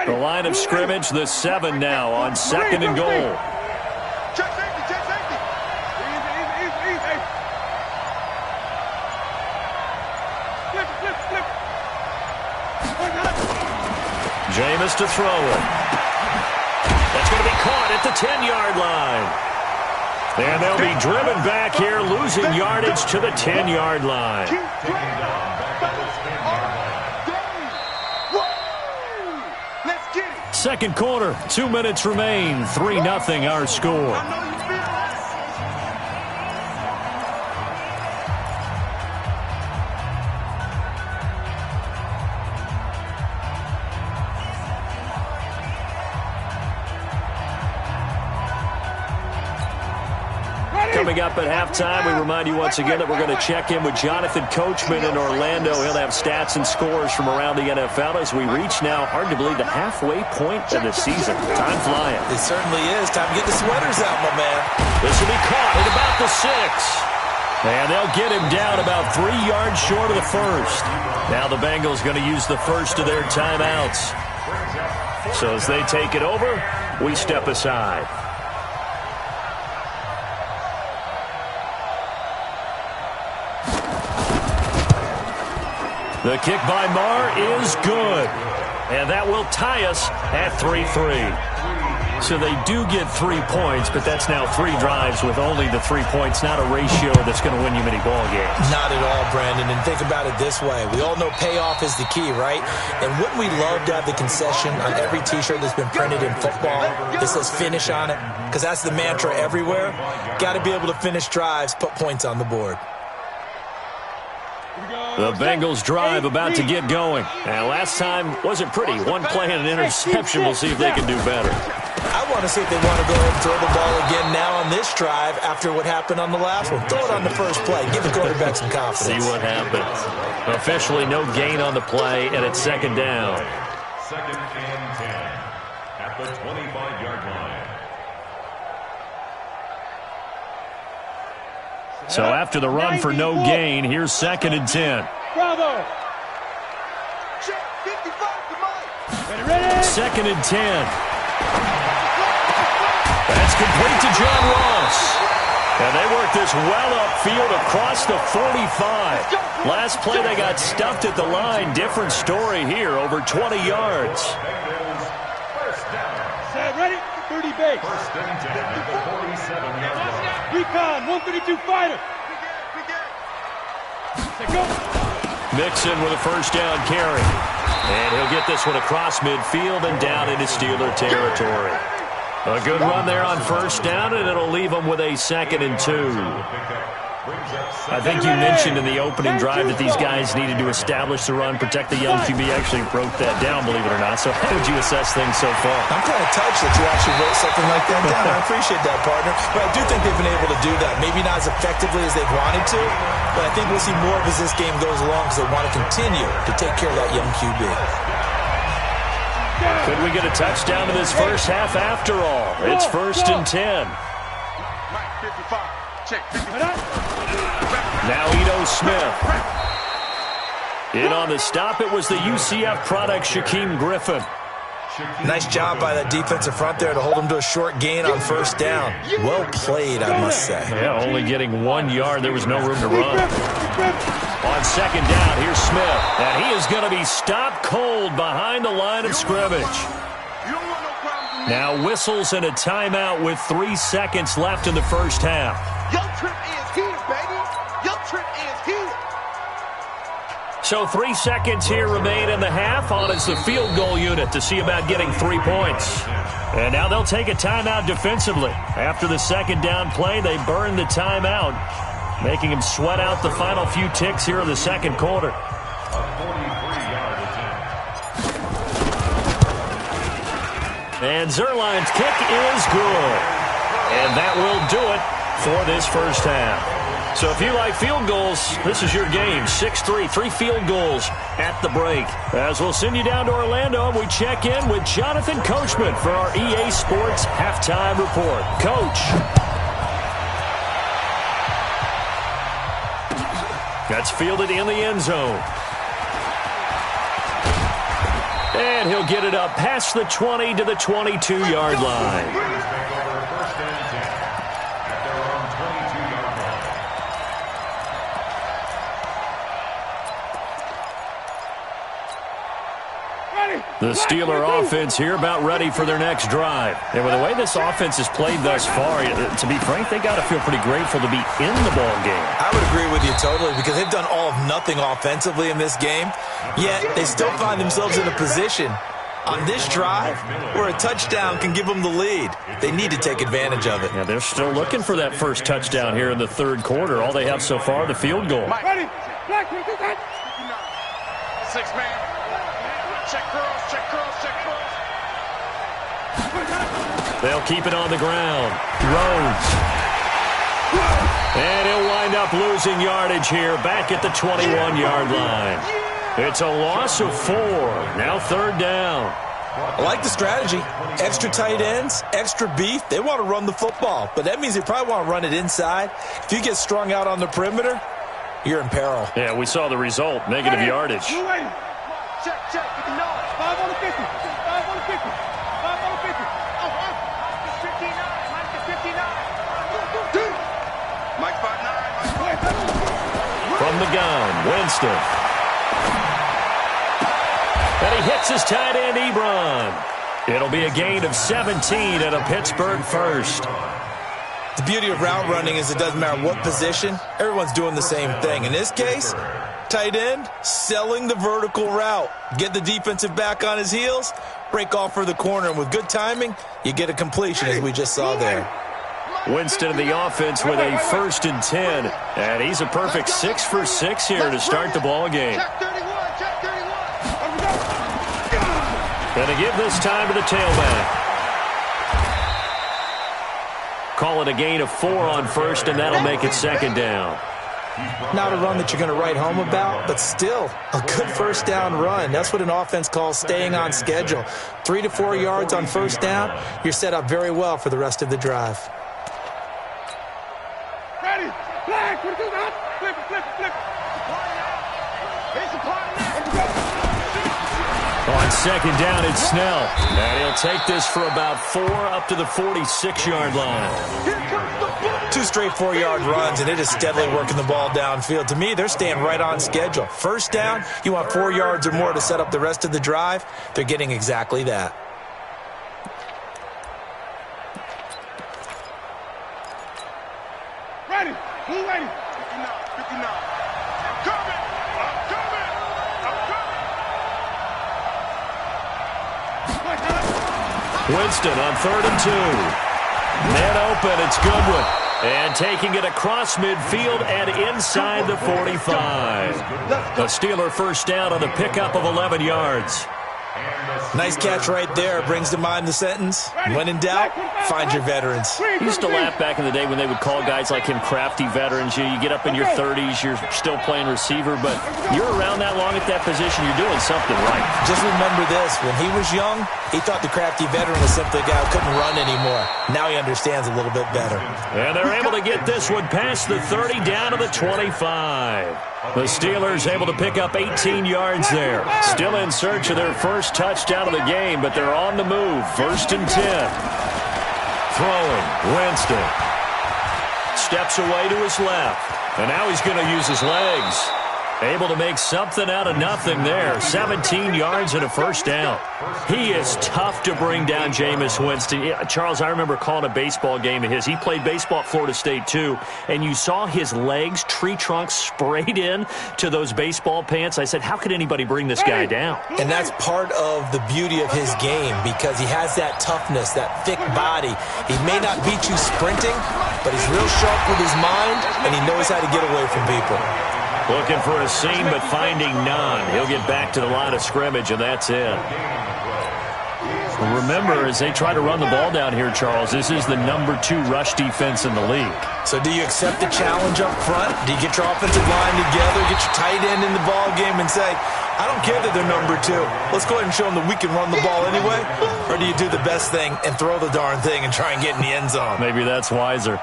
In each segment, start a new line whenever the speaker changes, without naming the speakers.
The line of scrimmage, the 7 now on 2nd and goal.
Check safety, check safety. Easy. Flip.
Jameis to throw it. That's going to be caught at the 10-yard line. And they'll be driven back here, losing yardage to the 10-yard line. Second quarter, 2 minutes remain. 3-0 our score. Coming up at halftime, we remind you once again that we're going to check in with Jonathan Coachman in Orlando. He'll have stats and scores from around the NFL as we reach now, hard to believe, the halfway point of the season. Time flying.
It certainly is. Time to get the sweaters out, my man.
This will be caught at about the 6. And they'll get him down about 3 yards short of the first. Now the Bengals going to use the first of their timeouts. So as they take it over, we step aside. The kick by Marr is good. And that will tie us at 3-3. So they do get 3 points, but that's now 3 drives with only the 3 points, not a ratio that's going to win you many ball games.
Not at all, Brandon. And think about it this way. We all know payoff is the key, right? And wouldn't we love to have the concession on every T-shirt that's been printed in football that says finish on it? Because that's the mantra everywhere. Got to be able to finish drives, put points on the board.
The Bengals drive about to get going. And last time wasn't pretty. One play and an interception. We'll see if they can do better.
I want to see if they want to go ahead and throw the ball again now on this drive after what happened on the last one. Throw it on the first play. Give the quarterback some confidence.
See what happens. Officially no gain on the play, and it's 2nd down.
2nd and 10 at the 25-yard line.
So after the run for no gain, here's 2nd and 10.
Bravo.
2nd and 10. That's complete to John Ross. And they work this well upfield across the 45. Last play they got stuffed at the line. Different story here, over 20 yards.
Set, ready? 30 base.
1st and 10 at the 47-yard line.
Recon, 132 fighter. Set, go.
Mixon with a 1st down carry. And he'll get this one across midfield and down into Steeler territory. A good run there on 1st down, and it'll leave them with a 2nd and 2. I think you mentioned in the opening drive that these guys needed to establish the run, protect the young QB. Actually wrote that down, believe it or not. So how would you assess things so far?
I'm kind of touched that you actually wrote something like that down. I appreciate that, partner. But I do think they've been able to do that. Maybe not as effectively as they've wanted to, but I think we'll see more of as this game goes along because they want to continue to take care of that young QB.
Could we get a touchdown in this first half after all? It's 1st and 10. Now Ito Smith. In on the stop, it was the UCF product, Shaquem Griffin.
Nice job by that defensive front there to hold him to a short gain on 1st down. Well played, I must say.
Yeah, only getting 1 yard. There was no room to run. On 2nd down, here's Smith. And he is going to be stopped cold behind the line of scrimmage. Now whistles and a timeout with 3 seconds left in the first half.
Your trip is here, baby. Your trip is here.
So 3 seconds here remain in the half. On is the field goal unit to see about getting 3 points. And now they'll take a timeout defensively. After the 2nd down play, they burn the timeout, making him sweat out the final few ticks here in the 2nd quarter. And Zerline's kick is good. And that will do it for this first half. So if you like field goals, this is your game. 6-3, 3 field goals at the break. As we'll send you down to Orlando, we check in with Jonathan Coachman for our EA Sports Halftime Report. Coach. That's fielded in the end zone. And he'll get it up past the 20 to the 22-yard line. The Steeler offense here about ready for their next drive. And with the way this offense has played thus far, to be frank, they got to feel pretty grateful to be in the ball game.
I would agree with you totally because they've done all of nothing offensively in this game, yet they still find themselves in a position on this drive where a touchdown can give them the lead. They need to take advantage of it.
Yeah, they're still looking for that first touchdown here in the third quarter. All they have so far, the field goal.
Ready. Six-man. Check girls, check girls, check girls.
They'll keep it on the ground. Rhodes. And he'll wind up losing yardage here back at the 21-yard line. It's a loss of 4. Now third down.
I like the strategy. Extra tight ends, extra beef. They want to run the football, but that means they probably want to run it inside. If you get strung out on the perimeter, you're in peril.
Yeah, we saw the result. Negative yardage.
Check, 5 on the 50. 5 on the 50. 5 on the 50. It's 59. Mike is 59. Mike 5'9".
From the gun, Winston. And he hits his tight end, Ebron. It'll be a gain of 17 and a Pittsburgh first.
The beauty of route running is it doesn't matter what position. Everyone's doing the same thing. In this case, tight end, selling the vertical route. Get the defensive back on his heels, break off for the corner. And with good timing, you get a completion, as we just saw there.
Winston in the offense with a 1st and 10. And he's a perfect 6 for 6 here to start the ball game. Going to give this time to the tailback. Call it a gain of 4 on first, and that'll make it second down.
Not a run that you're going to write home about, but still a good first down run. That's what an offense calls staying on schedule. 3 to 4 yards on first down, you're set up very well for the rest of the drive.
Ready, flag, flip it.
On second down, it's Snell. And he'll take this for about 4 up to the 46-yard line.
Here comes the ball.
2 straight 4-yard runs, and it is steadily working the ball downfield. To me, they're staying right on schedule. First down, you want 4 yards or more to set up the rest of the drive. They're getting exactly that.
Ready, who ready? 59. I'm coming.
Winston on 3rd and 2. Man open, it's Goodwin. And taking it across midfield and inside the 45. A Steeler first down on the pickup of 11 yards.
Nice catch right there. Brings to mind the sentence, when in doubt, find your veterans.
I used to laugh back in the day when they would call guys like him crafty veterans. You get up in your 30s, you're still playing receiver, but you're around that long at that position, you're doing something right.
Just remember this, when he was young, he thought the crafty veteran was simply a guy who couldn't run anymore. Now he understands a little bit better.
And they're able to get this one past the 30 down to the 25. The Steelers able to pick up 18 yards there. Still in search of their first touchdown of the game, but they're on the move. 1st and 10. Throwing, Winston. Steps away to his left. And now he's going to use his legs. Able to make something out of nothing there. 17 yards and a first down. He is tough to bring down, Jameis Winston. Yeah, Charles, I remember calling a baseball game of his. He played baseball at Florida State, too. And you saw his legs, tree trunks sprayed in to those baseball pants. I said, how could anybody bring this guy down?
And that's part of the beauty of his game because he has that toughness, that thick body. He may not beat you sprinting, but he's real sharp with his mind, and he knows how to get away from people.
Looking for a seam, but finding none. He'll get back to the line of scrimmage, and that's it. Remember, as they try to run the ball down here, Charles, this is the #2 rush defense in the league.
So do you accept the challenge up front? Do you get your offensive line together, get your tight end in the ball game, and say, I don't care that they're #2. Let's go ahead and show them that we can run the ball anyway? Or do you do the best thing and throw the darn thing and try and get in the end zone?
Maybe that's wiser.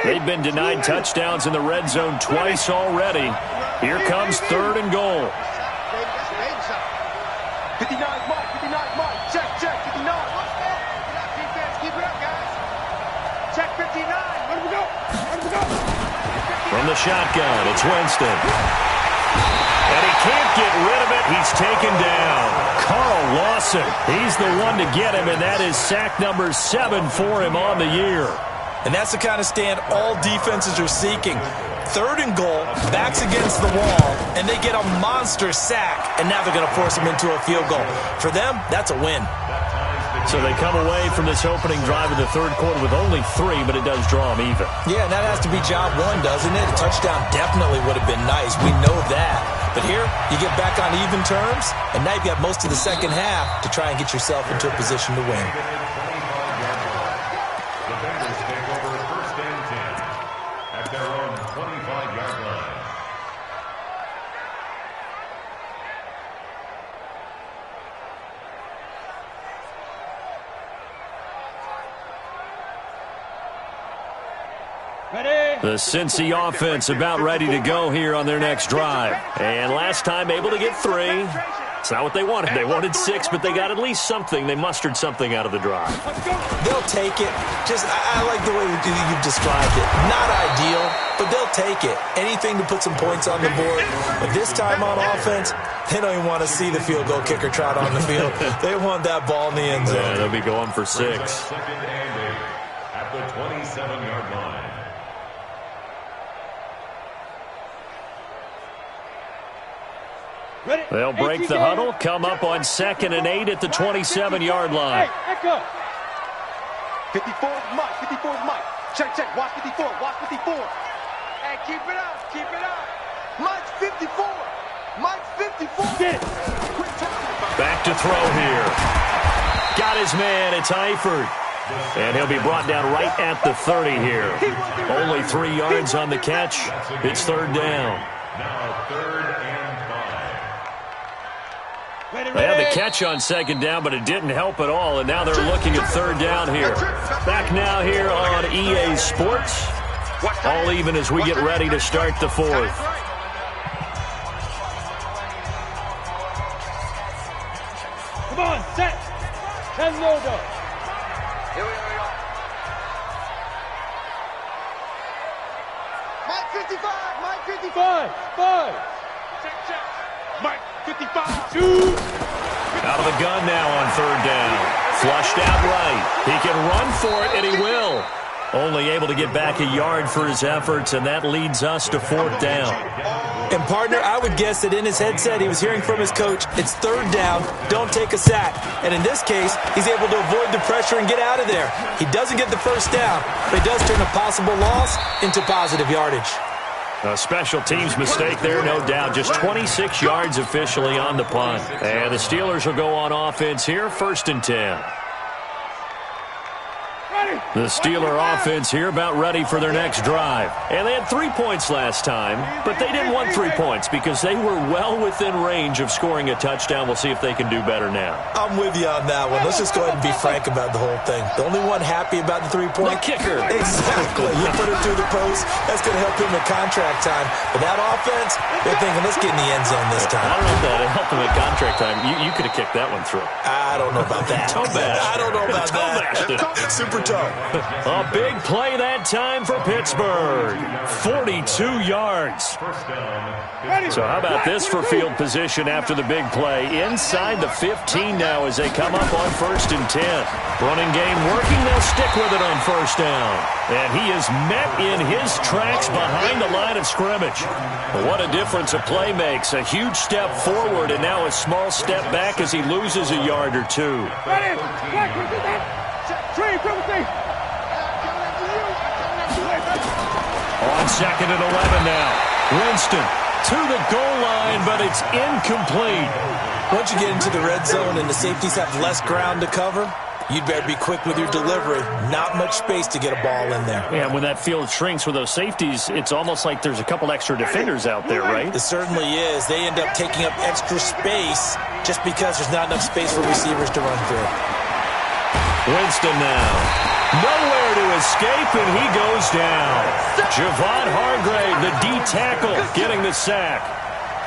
They've been denied touchdowns in the red zone twice already. Here comes 3rd and goal. From the shotgun, it's Winston. And he can't get rid of it. He's taken down. Carl Lawson, he's the one to get him, and that is sack number 7 for him on the year.
And that's the kind of stand all defenses are seeking. 3rd and goal, backs against the wall, and they get a monster sack, and now they're going to force him into a field goal. For them, that's a win.
So they come away from this opening drive in the 3rd quarter with only 3, but it does draw them even.
Yeah, and that has to be job 1, doesn't it? A touchdown definitely would have been nice. We know that. But here, you get back on even terms, and now you've got most of the second half to try and get yourself into a position to win.
The Cincy offense about ready to go here on their next drive. And last time able to get 3. It's not what they wanted. They wanted 6, but they got at least something. They mustered something out of the drive.
They'll take it. I like the way you've described it. Not ideal, but they'll take it. Anything to put some points on the board. But this time on offense, they don't even want to see the field goal kicker trot on the field. They want that ball in the end zone.
Yeah, they'll be going for 6.
2nd and 8 at the 27-yard line.
They'll break the huddle, come up on 2nd and 8 at the 27-yard line.
Hey, echo. 54 is Mike. 54 is Mike. Check, check. Watch 54. Watch 54. Hey, keep it up. Keep it up. Mike's 54. Mike's 54. Get it.
Back to throw here. Got his man. It's Eifert. And he'll be brought down right at the 30 here. Only 3 yards on the catch. It's 3rd down.
Now 3rd and 5.
They had the catch on 2nd down, but it didn't help at all, and now they're looking at 3rd down here. Back now here on EA Sports. All even as we get ready to start the 4th.
Come on, set. 10 logo. Here we go. Mike 55. Mike 55. 5. Check, check. Mike 55. 2.
Out of the gun now on 3rd down. Flushed out right. He can run for it, and he will. Only able to get back a yard for his efforts, and that leads us to 4th down.
And, partner, I would guess that in his headset he was hearing from his coach, it's 3rd down, don't take a sack. And in this case, he's able to avoid the pressure and get out of there. He doesn't get the 1st down, but he does turn a possible loss into positive yardage.
A special teams mistake there, no doubt. Just 26 yards officially on the punt. And the Steelers will go on offense here, 1st and 10. The Steeler offense here about ready for their next drive. And they had 3 points last time, but they didn't want 3 points because they were well within range of scoring a touchdown. We'll see if they can do better now.
I'm with you on that one. Let's just go ahead and be frank about the whole thing. The only one happy about the 3-point
kicker.
Exactly. You put it through the post, that's going to help him at contract time. But that offense, they're thinking, let's get in the end zone this time.
I don't know if that helped him at contract time. You could have kicked that one through.
I don't know about that. I don't know about that. Super toe.
A big play that time for Pittsburgh. 42 yards. So how about this for field position after the big play? Inside the 15 now as they come up on 1st and 10. Running game working. They'll stick with it on 1st down. And he is met in his tracks behind the line of scrimmage. What a difference a play makes. A huge step forward and now a small step back as he loses a yard or 2. On 2nd and 11 now. Winston to the goal line, but it's incomplete.
Once you get into the red zone and the safeties have less ground to cover, you'd better be quick with your delivery. Not much space to get a ball in there.
Yeah, when that field shrinks with those safeties, it's almost like there's a couple extra defenders out there, right?
It certainly is. They end up taking up extra space just because there's not enough space for receivers to run through.
Winston now. Nowhere to escape, and he goes down. Javon Hargrave, the D-tackle, getting the sack.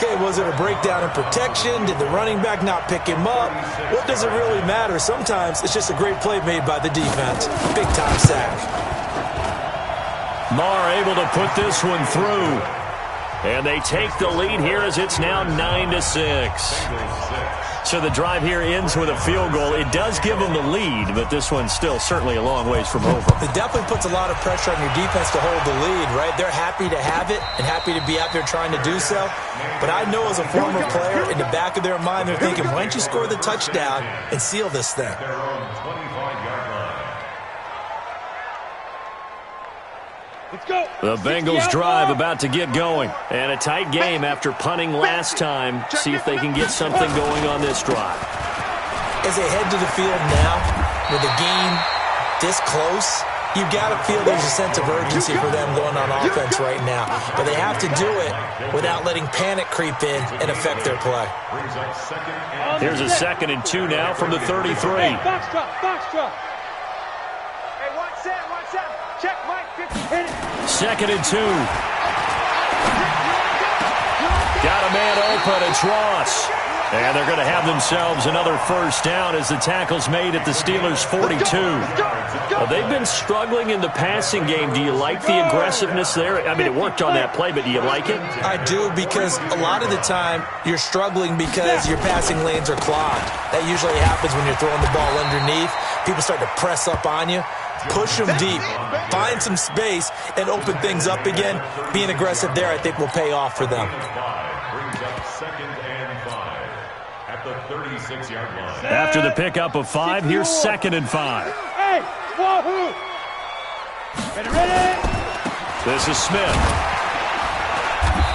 Okay, was it a breakdown in protection? Did the running back not pick him up? What does it really matter? Sometimes it's just a great play made by the defense. Big-time sack.
Marr able to put this one through. And they take the lead here as it's now 9-6. So the drive here ends with a field goal. It does give them the lead, but this one's still certainly a long ways from over.
It definitely puts a lot of pressure on your defense to hold the lead, right? They're happy to have it and happy to be out there trying to do so. But I know as a former player, in the back of their mind, they're thinking, why don't you score the touchdown and seal this thing?
The Bengals drive about to get going. And a tight game after punting last time. See if they can get something going on this drive.
As they head to the field now, with the game this close, you've got to feel there's a sense of urgency for them going on offense right now. But they have to do it without letting panic creep in and affect their play.
Here's a 2nd and 2 now from the 33.
Box drop. Hey, watch that. Check, Mike. 50, hit it.
2nd and 2. Got a man open. It's Ross. And they're going to have themselves another first down as the tackle's made at the Steelers' 42. Well, they've been struggling in the passing game. Do you like the aggressiveness there? I mean, it worked on that play, but do you like it?
I do, because a lot of the time you're struggling because your passing lanes are clogged. That usually happens when you're throwing the ball underneath. People start to press up on you. Push them deep. Find some space and open things up again. Being aggressive there, I think, will pay off for them.
After the pickup of 5, here's 2nd and 5.
Hey, wahoo! Ready?
This is Smith.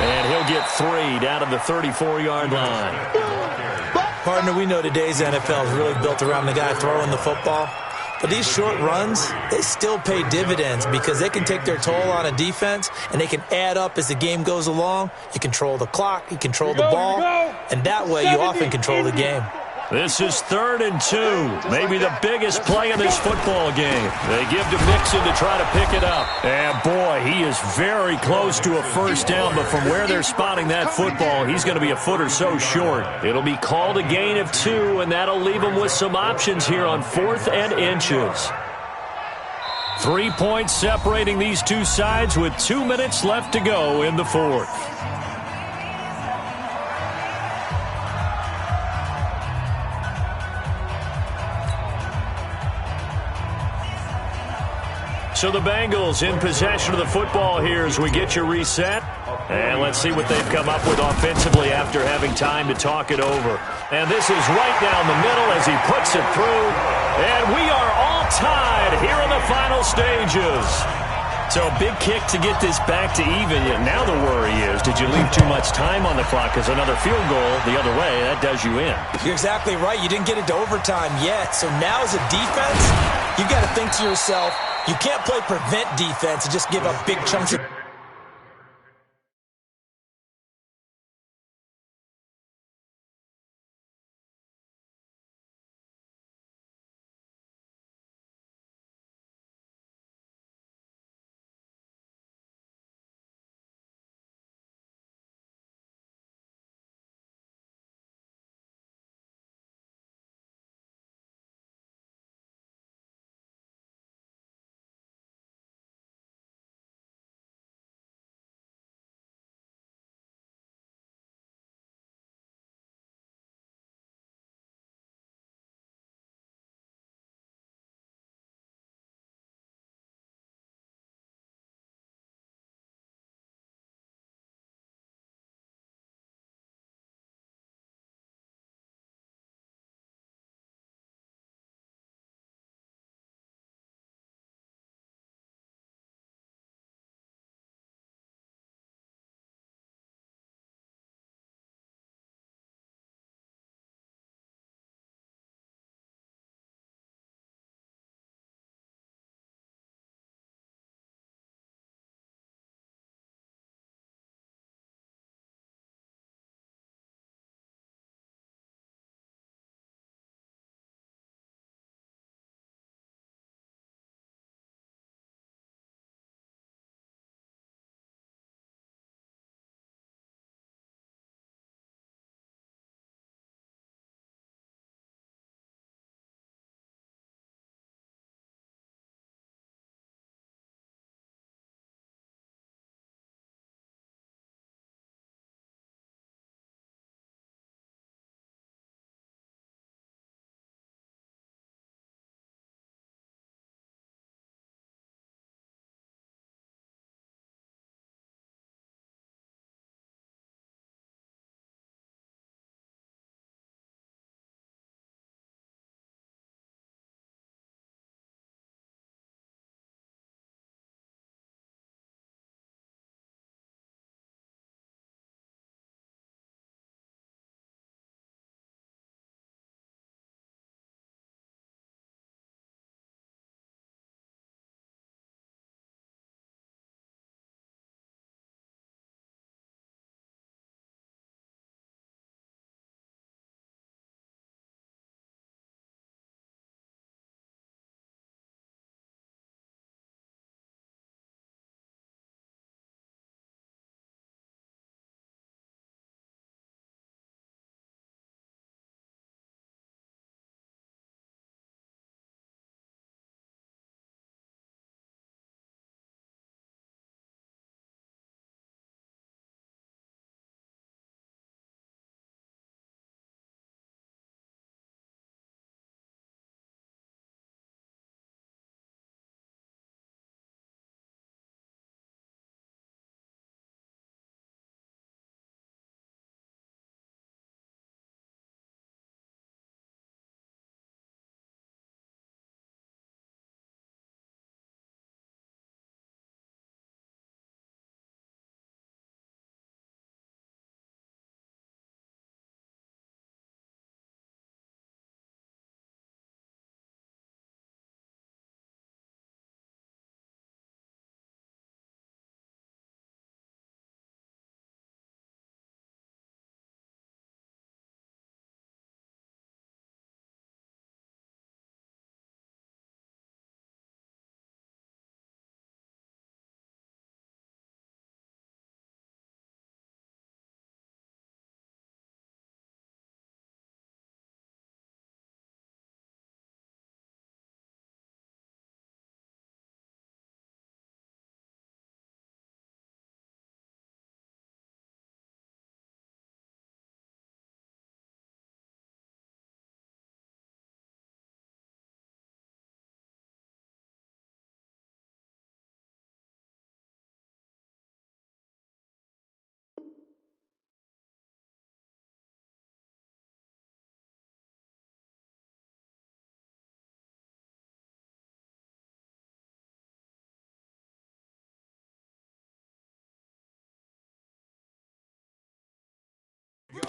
And he'll get 3 down to the 34-yard line.
Partner, we know today's NFL is really built around the guy throwing the football. But these short runs, they still pay dividends because they can take their toll on a defense and they can add up as the game goes along. You control the clock, you control the ball, and that way you often control the game.
This is 3rd and 2. Maybe the biggest play in this football game. They give to Mixon to try to pick it up. And boy, he is very close to a first down, but from where they're spotting that football, he's going to be a foot or so short. It'll be called a gain of 2, and that'll leave them with some options here on 4th and inches. 3 points separating these two sides with 2 minutes left to go in the 4th. So the Bengals in possession of the football here as we get you reset. And let's see what they've come up with offensively after having time to talk it over. And this is right down the middle as he puts it through. And we are all tied here in the final stages. So a big kick to get this back to even. Now the worry is, did you leave too much time on the clock? Because another field goal the other way, that does you in.
You're exactly right. You didn't get it to overtime yet. So now as a defense, you've got to think to yourself, you can't play prevent defense and just give up big chunks of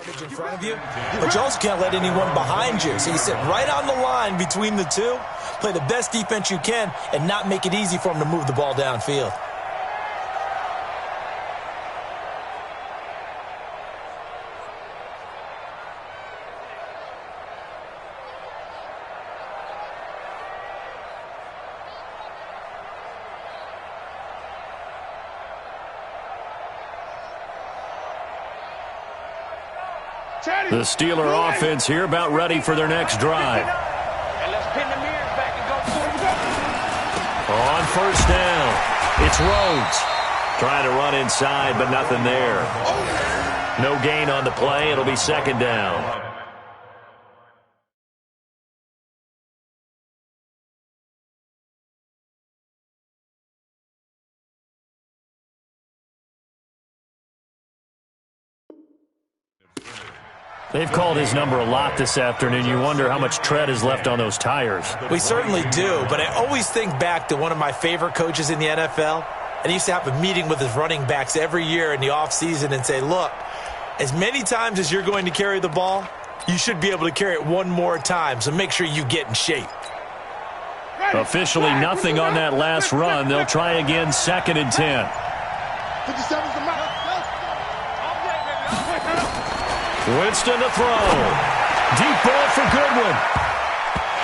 In front of you, but you also can't let anyone behind you. So you sit right on the line between the two, play the best defense you can, and not make it easy for them to move the ball downfield.
The Steeler offense here about ready for their next drive.
And let's pin the mirrors back and go.
On first down, it's Rhodes. Trying to run inside, but nothing there. No gain on the play. It'll be second down. They've called his number a lot this afternoon. You wonder how much tread is left on those tires.
We certainly do, but I always think back to one of my favorite coaches in the NFL, and he used to have a meeting with his running backs every year in the offseason and say, look, as many times as you're going to carry the ball, you should be able to carry it one more time, so make sure you get in shape.
Officially nothing on that last run. They'll try again, 2nd and 10.
57's the mark.
Winston to throw. Deep ball for Goodwin.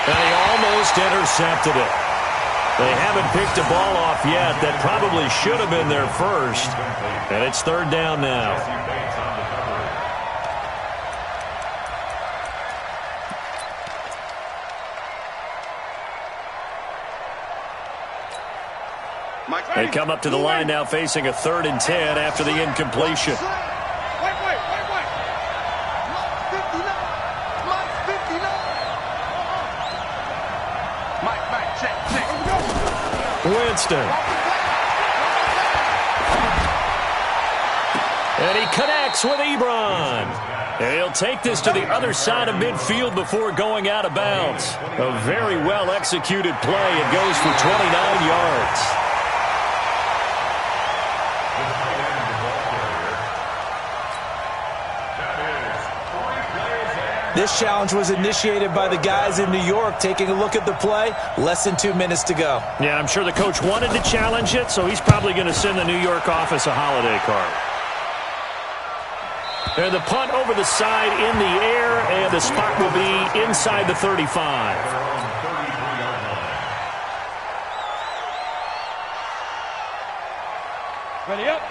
And he almost intercepted it. They haven't picked a ball off yet. That probably should have been their first. And it's 3rd down now. They come up to the line now facing a 3rd and 10 after the incompletion. Winston. And he connects with Ebron. And he'll take this to the other side of midfield before going out of bounds. A very well-executed play. It goes for 29 yards.
This challenge was initiated by the guys in New York. Taking a look at the play, less than 2 minutes to go.
Yeah, I'm sure the coach wanted to challenge it, so he's probably going to send the New York office a holiday card. And the punt over the side in the air, and the spot will be inside the 35.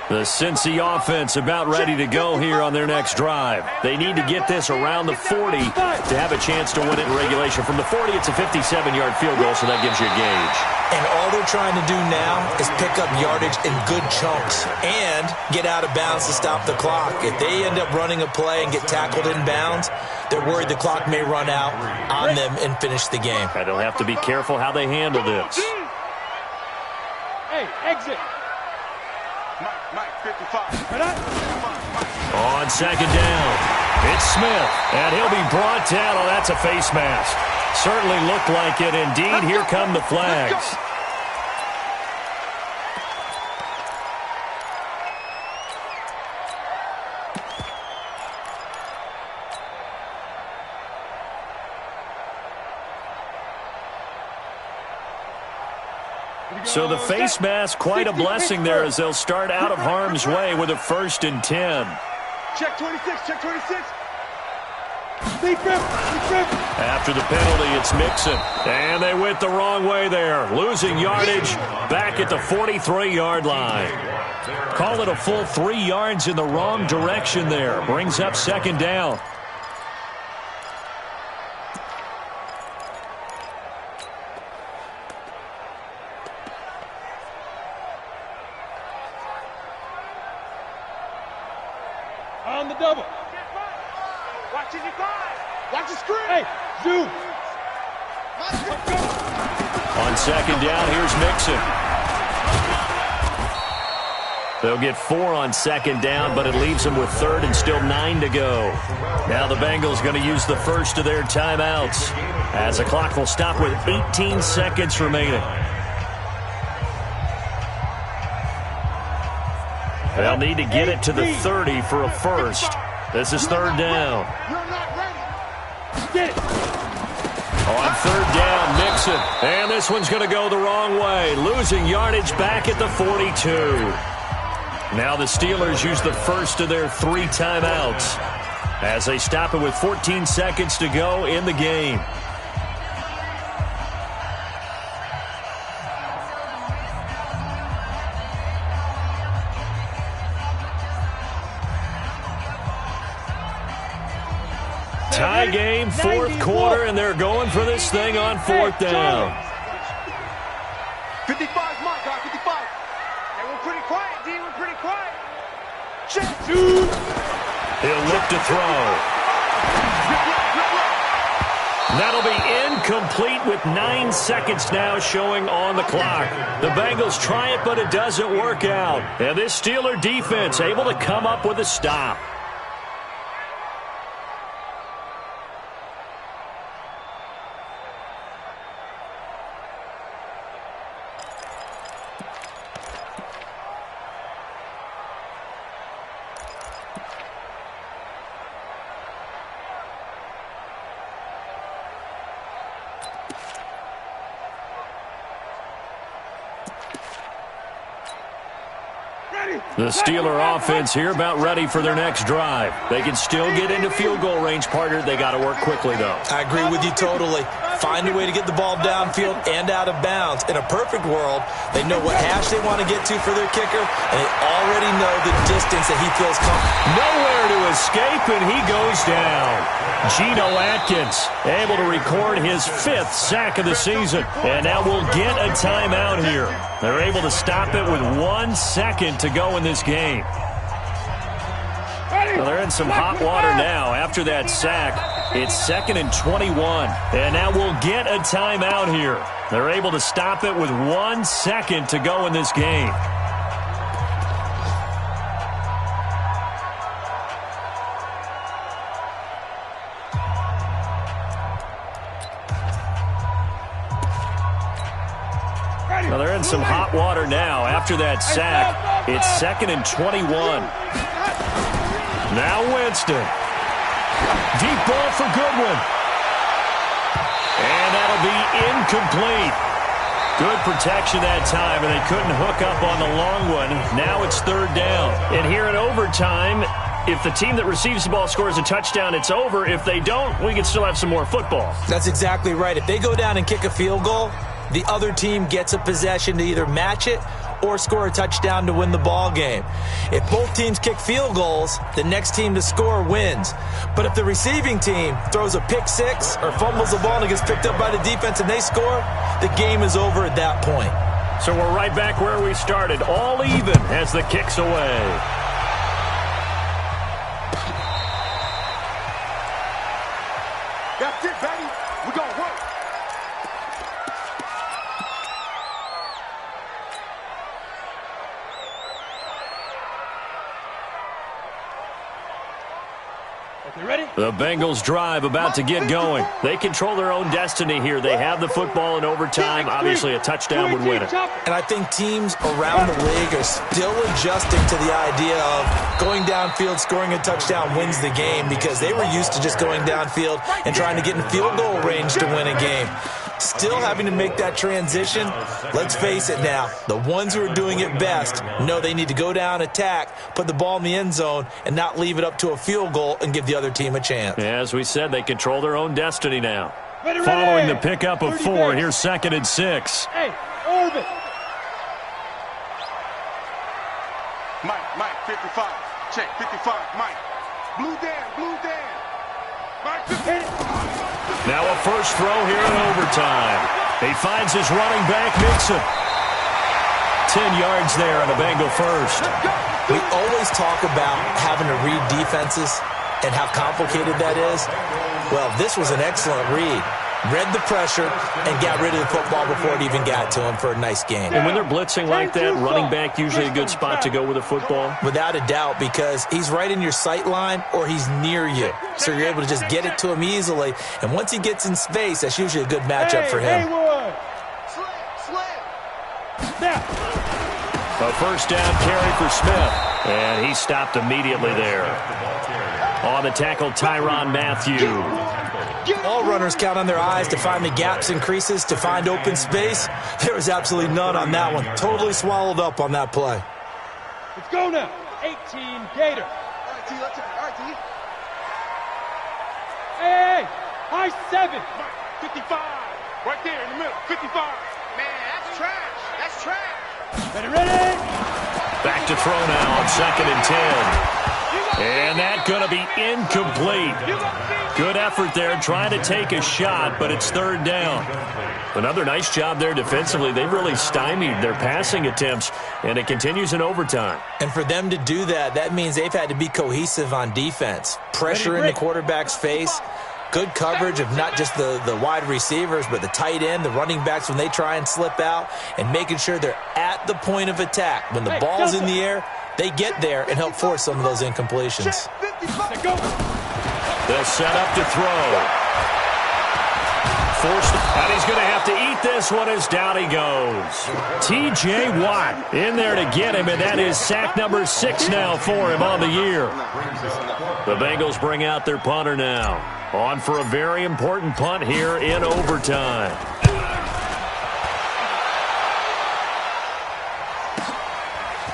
The Cincy offense about ready to go here on their next drive. They need to get this around the 40 to have a chance to win it in regulation. From the 40, it's a 57-yard field goal, so that gives you a gauge.
And all they're trying to do now is pick up yardage in good chunks and get out of bounds to stop the clock. If they end up running a play and get tackled in bounds, they're worried the clock may run out on them and finish the game.
And they'll have to be careful how they handle this.
Hey, exit. Mike, 55.
On 2nd down, it's Smith, and he'll be brought down. Oh, that's a face mask. Certainly looked like it. Indeed, here come the flags. So the face mask, quite a blessing there as they'll start out of harm's way with a 1st and 10.
Check 26, check 26.
After the penalty, it's Mixon. And they went the wrong way there. Losing yardage back at the 43-yard line. Call it a full 3 yards in the wrong direction there. Brings up 2nd down.
On the double. Watch it, watch the screen. Hey, zoom.
On 2nd down, here's Mixon. They'll get 4 on 2nd down, but it leaves them with 3rd and still 9 to go. Now the Bengals going to use the first of their timeouts as the clock will stop with 18 seconds remaining. They'll need to get it to the 30 for a first. This is third down.
You're not ready. Get it.
On third down, Mixon. And this one's going to go the wrong way. Losing yardage back at the 42. Now the Steelers use the first of their 3 timeouts as they stop it with 14 seconds to go in the game. Tie game, fourth quarter, and they're going for this thing on fourth down.
55's mine, guys, 55. Hey, we're pretty quiet, D. We're pretty quiet. Check.
He'll look to throw. That'll be incomplete with 9 seconds now showing on the clock. The Bengals try it, but it doesn't work out. And this Steeler defense able to come up with a stop. The Steeler offense here about ready for their next drive. They can still get into field goal range, partner. They got to work quickly, though.
I agree with you totally. Find a way to get the ball downfield and out of bounds. In a perfect world, they know what hash they want to get to for their kicker, and they already know the distance that he feels comfortable.
Nowhere to escape, and he goes down. Geno Atkins able to record his 5th sack of the season, and now we'll get a timeout here. They're able to stop it with 1 second to go in this game. Well, they're in some hot water now after that sack. It's 2nd and 21. And now we'll get a timeout here. They're able to stop it with 1 second to go in this game. Well, they're in some hot water now after that sack. It's 2nd and 21. Now Winston. Deep ball for Goodwin. And that'll be incomplete. Good protection that time, and they couldn't hook up on the long one. Now it's third down. And here in overtime, if the team that receives the ball scores a touchdown, it's over. If they don't, we can still have some more football.
That's exactly right. If they go down and kick a field goal, the other team gets a possession to either match it or score a touchdown to win the ball game. If both teams kick field goals, the next team to score wins. But if the receiving team throws a pick six or fumbles the ball and it gets picked up by the defense and they score, the game is over at that point.
So we're right back where we started, all even as the kick's away.
That's it, baby. We're going to work.
The Bengals drive about to get going. They control their own destiny here. They have the football in overtime. Obviously, a touchdown would win it.
And I think teams around the league are still adjusting to the idea of going downfield, scoring a touchdown wins the game, because they were used to just going downfield and trying to get in field goal range to win a game. Still having to make that transition. Let's face it now, the ones who are doing it best know they need to go down, attack, put the ball in the end zone, and not leave it up to a field goal and give the other team a chance.
As we said, they control their own destiny now. Following the pickup of 4, here's 2nd and 6.
Hey, orbit. Mike, 55. Check, 55, Mike. Blue Dan. Mike, hit it.
Now a first throw here in overtime. He finds his running back, Mixon. 10 yards there on a Bengal first.
We always talk about having to read defenses and how complicated that is. Well, this was an excellent read. Read the pressure and got rid of the football before it even got to him for a nice game.
And when they're blitzing like that, running back usually a good spot to go with a football?
Without a doubt, because he's right in your sight line or he's near you. So you're able to just get it to him easily. And once he gets in space, that's usually a good matchup for him.
A first down carry for Smith. And he stopped immediately there. On the tackle, Tyrann Mathieu.
All runners count on their eyes to find the gaps and creases, to find open space. There was absolutely none on that one. Totally swallowed up on that play.
Let's go now. 18 Gator.
All right, T, let's go. All right, T.
Hey, high 7.
55. Right there in the middle. 55. Man, that's trash. That's trash.
Ready?
Back to throw now on 2nd and 10. And that's going to be incomplete. Good effort there trying to take a shot, but it's 3rd down. Another nice job there defensively. They've really stymied their passing attempts, and it continues in overtime.
And for them to do that, that means they've had to be cohesive on defense. Pressure in the quarterback's face. Good coverage of not just the wide receivers, but the tight end, the running backs when they try and slip out, and making sure they're at the point of attack. When the ball's in the air, they get there and help force some of those incompletions.
They'll set up to throw. Forced, and he's going to have to eat this one as down he goes. T.J. Watt in there to get him, and that is sack number 6 now for him on the year. The Bengals bring out their punter now. On for a very important punt here in overtime.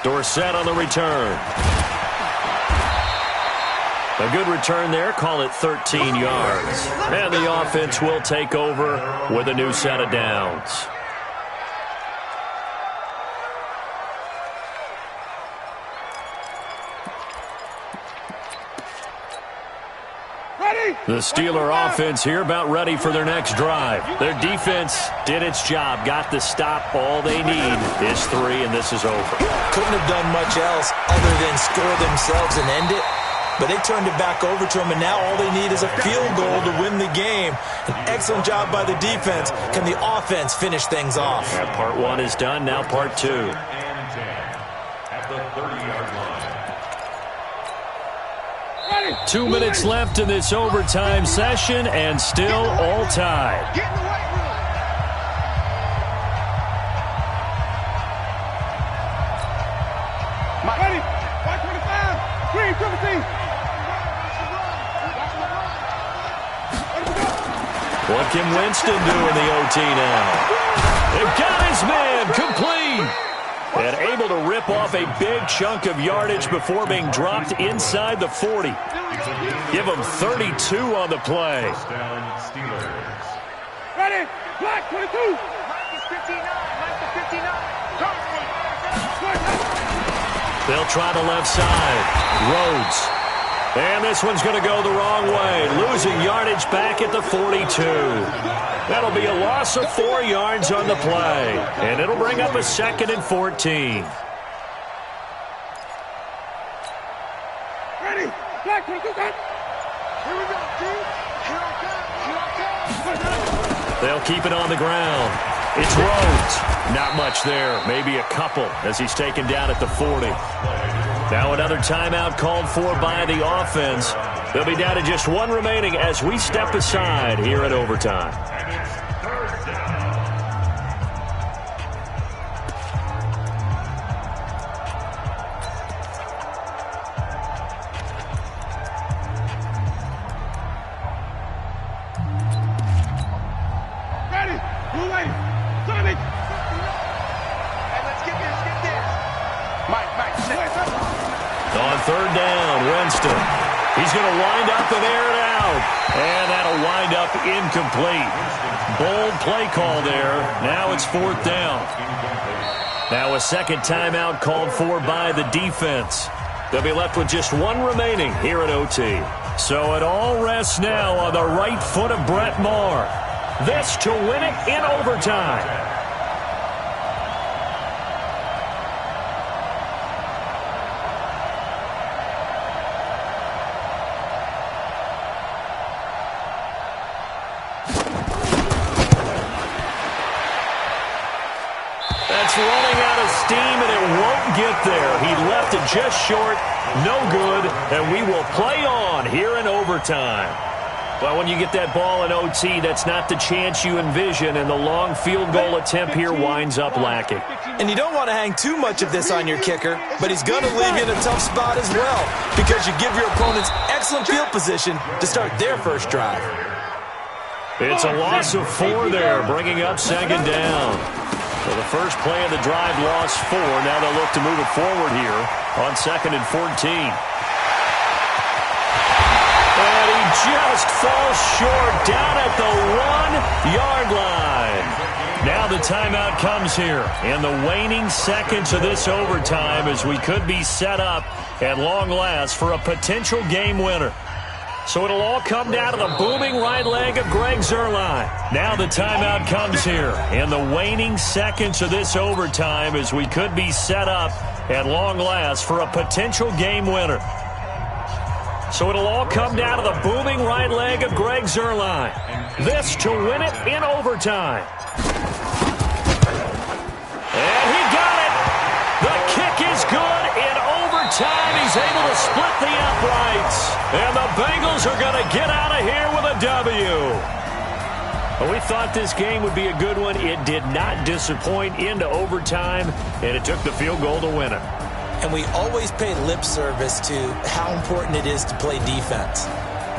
Dorsett on the return. A good return there. Call it 13 yards. And the offense will take over with a new set of downs. The Steeler offense here about ready for their next drive. Their defense did its job, got the stop. All they need is 3, and this is over.
Couldn't have done much else other than score themselves and end it. But they turned it back over to them, and now all they need is a field goal to win the game. An excellent job by the defense. Can the offense finish things off?
Yeah, part 1 is done, now part 2.
At the 30-yard line.
2 minutes left in this overtime session, and still all tied.
Get in the weight room. Mike.
Ready? 525. Green, 17.
What can Winston do in the OT now? They've got his man complete. And able to rip off a big chunk of yardage before being dropped inside the 40. Give him 32 on the play.
Ready? Black, 22.
Mike is 59. Mike is 59.
They'll try the left side. Rhodes. And this one's going to go the wrong way. Losing yardage back at the 42. That'll be a loss of 4 yards on the play. And it'll bring up a 2nd and 14.
Ready? Black, 22. Here
we go, dude. Here I come.
They'll keep it on the ground. It's Rhodes. Not much there. Maybe a couple as he's taken down at the 40. Now another timeout called for by the offense. They'll be down to just 1 remaining as we step aside here in overtime.
Ready? Blue wave. Sonic.
Hey, let's get this. Mike, check.
On 3rd down, Winston. He's going to wind up and air it out. And that'll wind up incomplete. Bold play call there. Now it's 4th down. Now a 2nd timeout called for by the defense. They'll be left with just 1 remaining here at OT. So it all rests now on the right foot of Brett Maher. This to win it in overtime. Running out of steam, and it won't get there. He left it just short, no good, and we will play on here in overtime. Well, when you get that ball in OT, that's not the chance you envision, and the long field goal attempt here winds up lacking.
And you don't want to hang too much of this on your kicker, but he's going to leave you in a tough spot as well because you give your opponents excellent field position to start their first drive.
It's a loss of 4 there, bringing up second down. So the first play of the drive lost 4. Now they'll look to move it forward here on 2nd and 14. And he just falls short down at the 1-yard line. Now the timeout comes here in the waning seconds of this overtime as we could be set up at long last for a potential game winner. So it'll all come down to the booming right leg of Greg Zuerlein. Now the timeout comes here in the waning seconds of this overtime as we could be set up at long last for a potential game winner. So it'll all come down to the booming right leg of Greg Zuerlein. This to win it in overtime. And he got it. The kick is good in overtime. He's able to split the uprights. And the Bengals are going to get out of here with a W. Well, we thought this game would be a good one. It did not disappoint into overtime, and it took the field goal to win it.
And we always pay lip service to how important it is to play defense.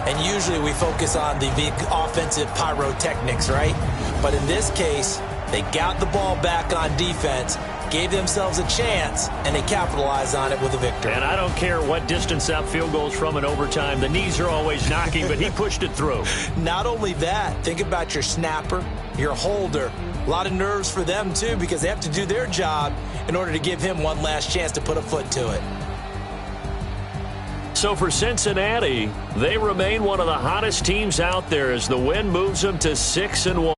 And usually we focus on the big offensive pyrotechnics, right? But in this case, they got the ball back on defense, gave themselves a chance, and they capitalized on it with a victory.
And I don't care what distance that field goes from in overtime. The knees are always knocking, but he pushed it through.
Not only that, think about your snapper, your holder. A lot of nerves for them, too, because they have to do their job in order to give him one last chance to put a foot to it.
So for Cincinnati, they remain one of the hottest teams out there as the win moves them to 6-1.